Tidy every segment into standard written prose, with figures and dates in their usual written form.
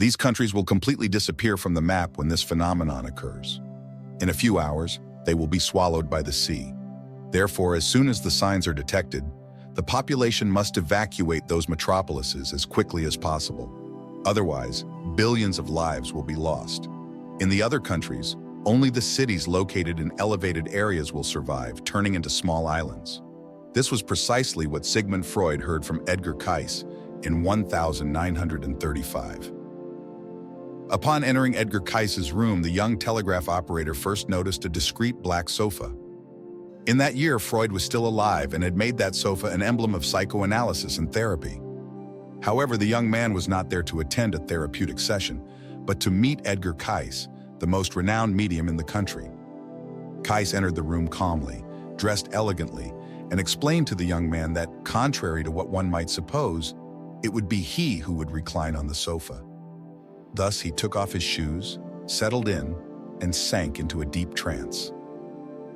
These countries will completely disappear from the map when this phenomenon occurs. In a few hours, they will be swallowed by the sea. Therefore, as soon as the signs are detected, the population must evacuate those metropolises as quickly as possible. Otherwise, billions of lives will be lost. In the other countries, only the cities located in elevated areas will survive, turning into small islands. This was precisely what Sigmund Freud heard from Edgar CAYCE in 1935. Upon entering Edgar CAYCE's room, the young telegraph operator first noticed a discreet black sofa. In that year, Freud was still alive and had made that sofa an emblem of psychoanalysis and therapy. However, the young man was not there to attend a therapeutic session, but to meet Edgar CAYCE, the most renowned medium in the country. CAYCE entered the room calmly, dressed elegantly, and explained to the young man that, contrary to what one might suppose, it would be he who would recline on the sofa. Thus, he took off his shoes, settled in, and sank into a deep trance.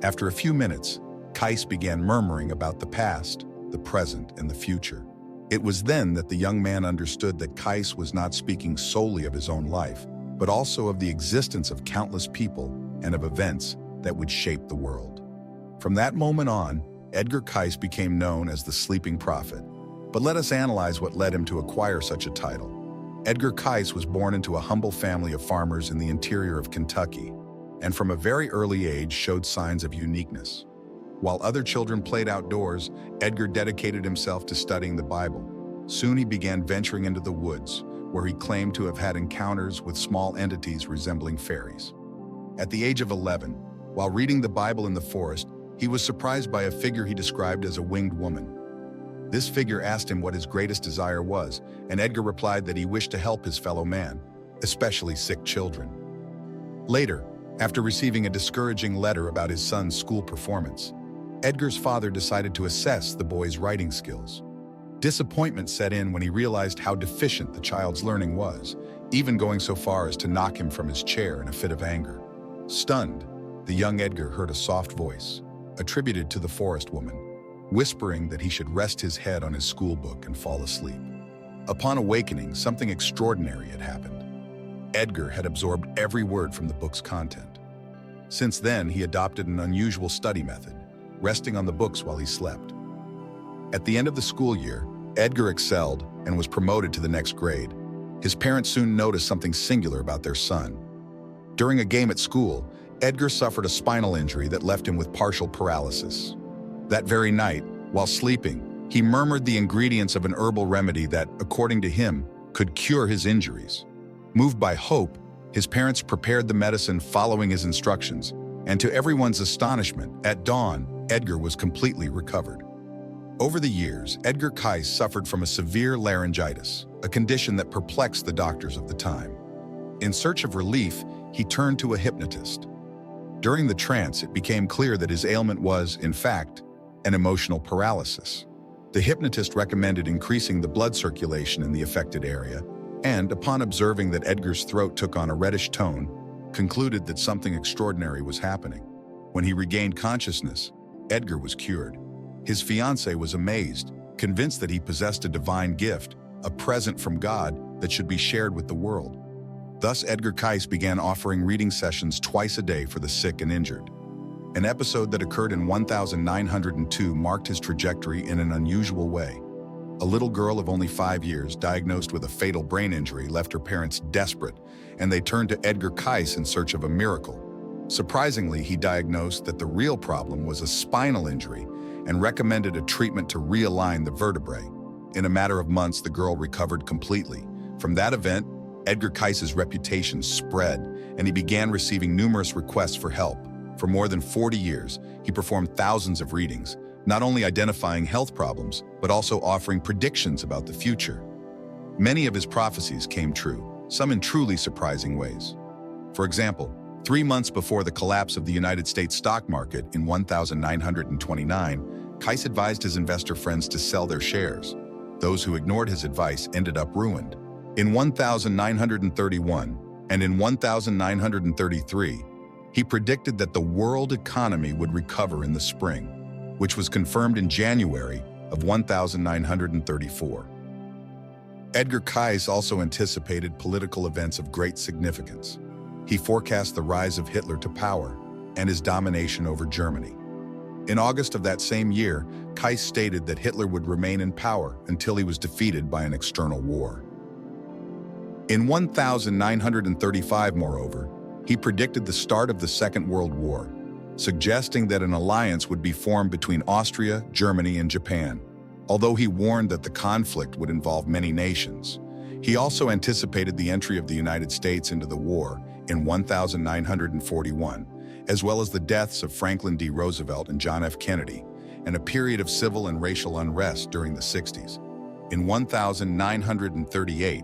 After a few minutes, CAYCE began murmuring about the past, the present, and the future. It was then that the young man understood that CAYCE was not speaking solely of his own life, but also of the existence of countless people and of events that would shape the world. From that moment on, Edgar CAYCE became known as the Sleeping Prophet. But let us analyze what led him to acquire such a title. Edgar CAYCE was born into a humble family of farmers in the interior of Kentucky, and from a very early age showed signs of uniqueness. While other children played outdoors, Edgar dedicated himself to studying the Bible. Soon he began venturing into the woods, where he claimed to have had encounters with small entities resembling fairies. At the age of 11, while reading the Bible in the forest, he was surprised by a figure he described as a winged woman. This figure asked him what his greatest desire was, and Edgar replied that he wished to help his fellow man, especially sick children. Later, after receiving a discouraging letter about his son's school performance, Edgar's father decided to assess the boy's writing skills. Disappointment set in when he realized how deficient the child's learning was, even going so far as to knock him from his chair in a fit of anger. Stunned, the young Edgar heard a soft voice, attributed to the forest woman, whispering that he should rest his head on his school book and fall asleep. Upon awakening, something extraordinary had happened. Edgar had absorbed every word from the book's content. Since then, he adopted an unusual study method, resting on the books while he slept. At the end of the school year, Edgar excelled and was promoted to the next grade. His parents soon noticed something singular about their son. During a game at school, Edgar suffered a spinal injury that left him with partial paralysis. That very night, while sleeping, he murmured the ingredients of an herbal remedy that, according to him, could cure his injuries. Moved by hope, his parents prepared the medicine following his instructions, and to everyone's astonishment, at dawn, Edgar was completely recovered. Over the years, Edgar CAYCE suffered from a severe laryngitis, a condition that perplexed the doctors of the time. In search of relief, he turned to a hypnotist. During the trance, it became clear that his ailment was, in fact, an emotional paralysis. The hypnotist recommended increasing the blood circulation in the affected area, and, upon observing that Edgar's throat took on a reddish tone, concluded that something extraordinary was happening. When he regained consciousness, Edgar was cured. His fiancée was amazed, convinced that he possessed a divine gift, a present from God that should be shared with the world. Thus, Edgar CAYCE began offering reading sessions twice a day for the sick and injured. An episode that occurred in 1902 marked his trajectory in an unusual way. A little girl of only 5 years, diagnosed with a fatal brain injury, left her parents desperate, and they turned to Edgar CAYCE in search of a miracle. Surprisingly, he diagnosed that the real problem was a spinal injury and recommended a treatment to realign the vertebrae. In a matter of months, the girl recovered completely. From that event, Edgar CAYCE's reputation spread, and he began receiving numerous requests for help. For more than 40 years, he performed thousands of readings, not only identifying health problems, but also offering predictions about the future. Many of his prophecies came true, some in truly surprising ways. For example, 3 months before the collapse of the United States stock market in 1929, CAYCE advised his investor friends to sell their shares. Those who ignored his advice ended up ruined. In 1931 and in 1933, he predicted that the world economy would recover in the spring, which was confirmed in January of 1934. Edgar CAYCE also anticipated political events of great significance. He forecast the rise of Hitler to power and his domination over Germany. In August of that same year, CAYCE stated that Hitler would remain in power until he was defeated by an external war. In 1935, moreover, he predicted the start of the Second World War, suggesting that an alliance would be formed between Austria, Germany, and Japan. Although he warned that the conflict would involve many nations, he also anticipated the entry of the United States into the war in 1941, as well as the deaths of Franklin D. Roosevelt and John F. Kennedy, and a period of civil and racial unrest during the 60s. In 1938,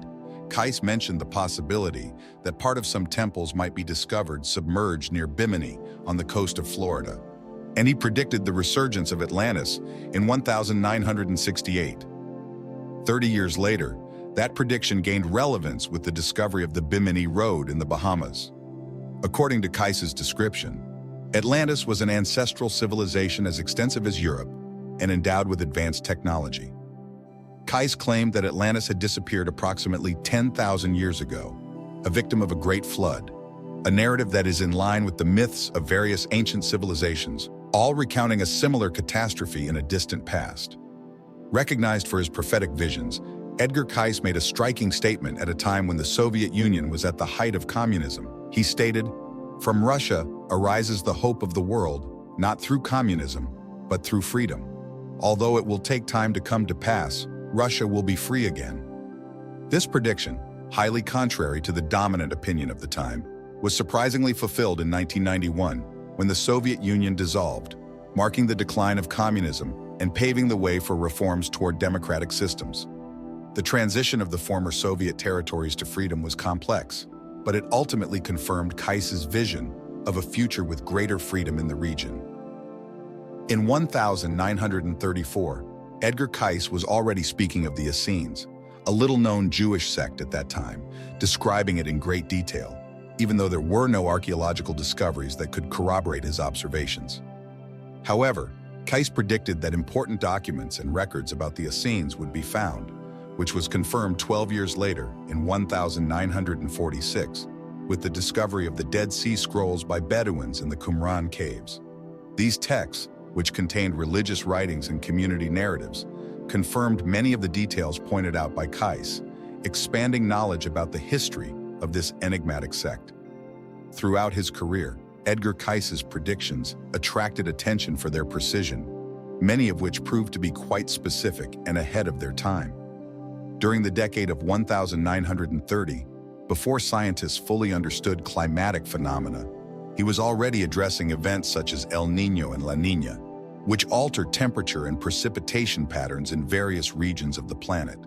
CAYCE mentioned the possibility that part of some temples might be discovered submerged near Bimini on the coast of Florida, and he predicted the resurgence of Atlantis in 1968. 30 years later, that prediction gained relevance with the discovery of the Bimini Road in the Bahamas. According to CAYCE's description, Atlantis was an ancestral civilization as extensive as Europe and endowed with advanced technology. CAYCE claimed that Atlantis had disappeared approximately 10,000 years ago, a victim of a great flood, a narrative that is in line with the myths of various ancient civilizations, all recounting a similar catastrophe in a distant past. Recognized for his prophetic visions, Edgar CAYCE made a striking statement at a time when the Soviet Union was at the height of communism. He stated, "From Russia arises the hope of the world, not through communism, but through freedom. Although it will take time to come to pass, Russia will be free again." This prediction, highly contrary to the dominant opinion of the time, was surprisingly fulfilled in 1991 when the Soviet Union dissolved, marking the decline of communism and paving the way for reforms toward democratic systems. The transition of the former Soviet territories to freedom was complex, but it ultimately confirmed CAYCE's vision of a future with greater freedom in the region. In 1934, Edgar CAYCE was already speaking of the Essenes, a little-known Jewish sect at that time, describing it in great detail, even though there were no archaeological discoveries that could corroborate his observations. However, CAYCE predicted that important documents and records about the Essenes would be found, which was confirmed 12 years later in 1946, with the discovery of the Dead Sea Scrolls by Bedouins in the Qumran caves. These texts, which contained religious writings and community narratives, confirmed many of the details pointed out by CAYCE, expanding knowledge about the history of this enigmatic sect. Throughout his career, Edgar CAYCE's predictions attracted attention for their precision, many of which proved to be quite specific and ahead of their time. During the decade of 1930, before scientists fully understood climatic phenomena, he was already addressing events such as El Niño and La Niña, which alter temperature and precipitation patterns in various regions of the planet.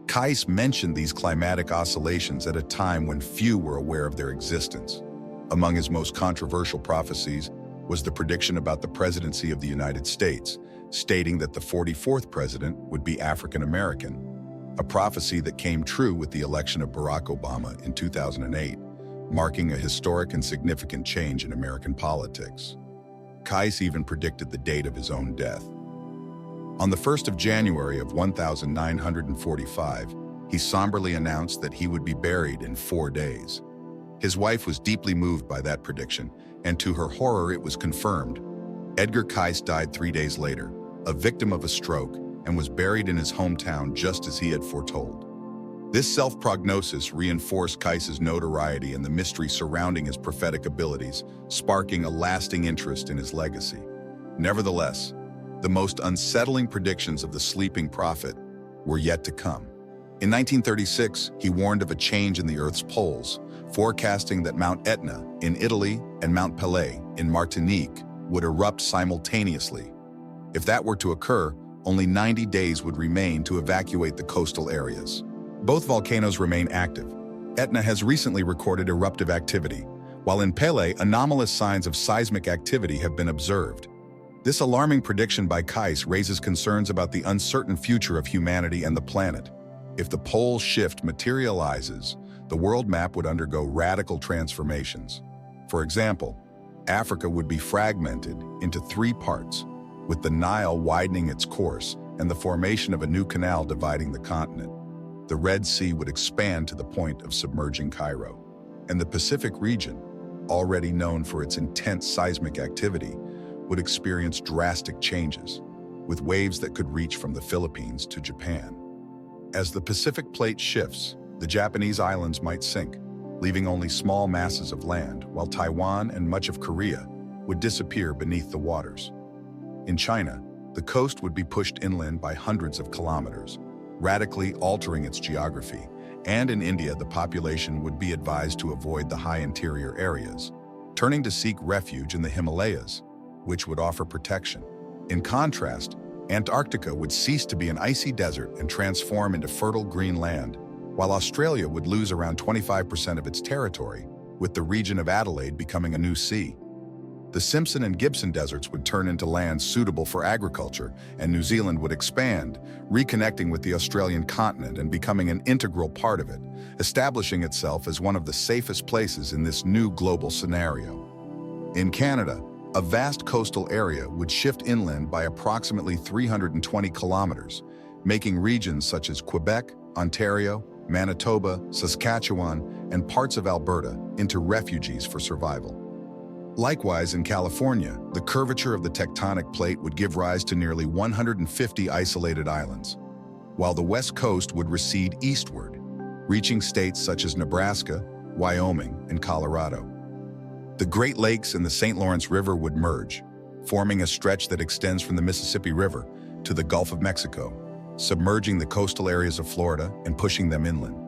CAYCE mentioned these climatic oscillations at a time when few were aware of their existence. Among his most controversial prophecies was the prediction about the presidency of the United States, stating that the 44th president would be African American, a prophecy that came true with the election of Barack Obama in 2008, marking a historic and significant change in American politics. CAYCE even predicted the date of his own death. On the 1st of January of 1945, he somberly announced that he would be buried in 4 days. His wife was deeply moved by that prediction, and to her horror it was confirmed. Edgar CAYCE died 3 days later, a victim of a stroke, and was buried in his hometown just as he had foretold. This self-prognosis reinforced CAYCE's notoriety and the mystery surrounding his prophetic abilities, sparking a lasting interest in his legacy. Nevertheless, the most unsettling predictions of the sleeping prophet were yet to come. In 1936, he warned of a change in the Earth's poles, forecasting that Mount Etna in Italy and Mount Pelée in Martinique would erupt simultaneously. If that were to occur, only 90 days would remain to evacuate the coastal areas. Both volcanoes remain active. Etna has recently recorded eruptive activity, while in Pelée, anomalous signs of seismic activity have been observed. This alarming prediction by CAYCE raises concerns about the uncertain future of humanity and the planet. If the pole shift materializes, the world map would undergo radical transformations. For example, Africa would be fragmented into 3 parts, with the Nile widening its course and the formation of a new canal dividing the continent. the Red Sea would expand to the point of submerging Cairo, and the Pacific region, already known for its intense seismic activity, would experience drastic changes, with waves that could reach from the Philippines to Japan. As the Pacific plate shifts, the Japanese islands might sink, leaving only small masses of land, while Taiwan and much of Korea would disappear beneath the waters. In China, the coast would be pushed inland by hundreds of kilometers, radically altering its geography, and in India the population would be advised to avoid the high interior areas, turning to seek refuge in the Himalayas, which would offer protection. In contrast, Antarctica would cease to be an icy desert and transform into fertile green land, while Australia would lose around 25% of its territory, with the region of Adelaide becoming a new sea. The Simpson and Gibson deserts would turn into lands suitable for agriculture, and New Zealand would expand, reconnecting with the Australian continent and becoming an integral part of it, establishing itself as one of the safest places in this new global scenario. In Canada, a vast coastal area would shift inland by approximately 320 kilometers, making regions such as Quebec, Ontario, Manitoba, Saskatchewan, and parts of Alberta into refuges for survival. Likewise, in California, the curvature of the tectonic plate would give rise to nearly 150 isolated islands, while the west coast would recede eastward, reaching states such as Nebraska, Wyoming, and Colorado. The Great Lakes and the St. Lawrence River would merge, forming a stretch that extends from the Mississippi River to the Gulf of Mexico, submerging the coastal areas of Florida and pushing them inland.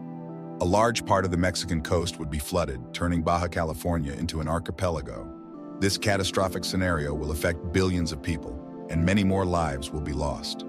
A large part of the Mexican coast would be flooded, turning Baja California into an archipelago. This catastrophic scenario will affect billions of people, and many more lives will be lost.